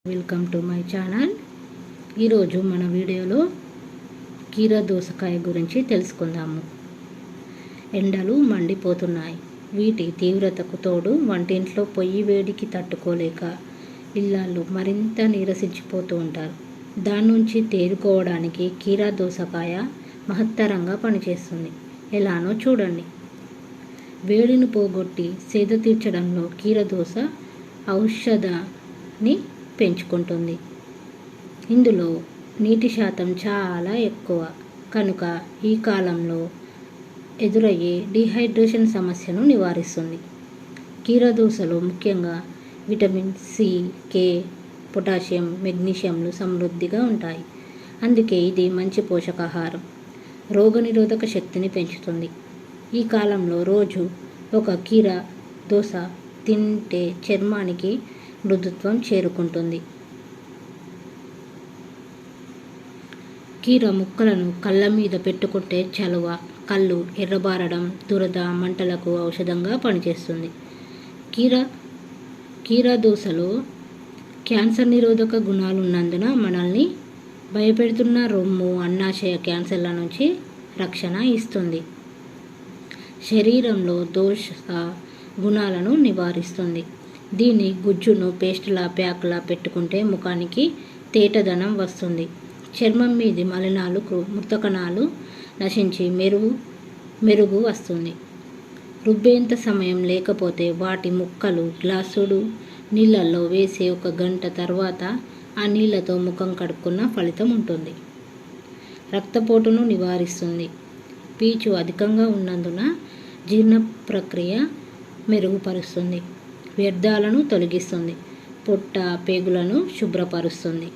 Welcome to my channel. ఈరోజు మన వీడియోలో కీర దోసకాయ గురించి తెలుసుకుందాము. ఎండలు మండిపోతున్నాయి. వీటి తీవ్రతకు తోడు వంటింట్లో పొయ్యి వేడికి తట్టుకోలేక ఇళ్ళాళ్ళు మరింత నీరసించిపోతూ ఉంటారు. దాని నుంచి తేరుకోవడానికి కీర దోసకాయ మహత్తరంగా పనిచేస్తుంది. ఎలానో చూడండి. వేడిని పోగొట్టి సేద తీర్చడంలో కీర దోస ఔషధాన్ని పెంచుకుంటుంది. ఇందులో నీటి శాతం చాలా ఎక్కువ కనుక ఈ కాలంలో ఎదురయ్యే డిహైడ్రేషన్ సమస్యను నివారిస్తుంది. కీర దోసలో ముఖ్యంగా విటమిన్ సి, కే, పొటాషియం, మెగ్నీషియంలు సమృద్ధిగా ఉంటాయి. అందుకే ఇది మంచి పోషకాహారం. రోగనిరోధక శక్తిని పెంచుతుంది. ఈ కాలంలో రోజు ఒక కీర దోస తింటే చర్మానికి మృదుత్వం చేరుకుంటుంది. కీర ముక్కలను కళ్ళ మీద పెట్టుకుంటే చలువ, కళ్ళు ఎర్రబారడం, దురద, మంటలకు ఔషధంగా పనిచేస్తుంది. కీర దోసలో క్యాన్సర్ నిరోధక గుణాలున్నందున మనల్ని భయపెడుతున్న రొమ్ము, అన్నాశయ క్యాన్సర్ల నుంచి రక్షణ ఇస్తుంది. శరీరంలో దోష గుణాలను నివారిస్తుంది. దీని గుజ్జును పేస్టులా, ప్యాక్లా పెట్టుకుంటే ముఖానికి తేటదనం వస్తుంది. చర్మం మీది మలినాలు, మృతకణాలు నశించి మెరుగు వస్తుంది. రుబ్బేంత సమయం లేకపోతే వాటి ముక్కలు గ్లాసుడు నీళ్ళల్లో వేసి 1 గంట తర్వాత ఆ నీళ్ళతో ముఖం కడుక్కున్న ఫలితం ఉంటుంది. రక్తపోటును నివారిస్తుంది. పీచు అధికంగా ఉన్నందున జీర్ణ ప్రక్రియ మెరుగుపరుస్తుంది. వ్యర్థాలను తొలగిస్తుంది. పొట్ట, పేగులను శుభ్రపరుస్తుంది.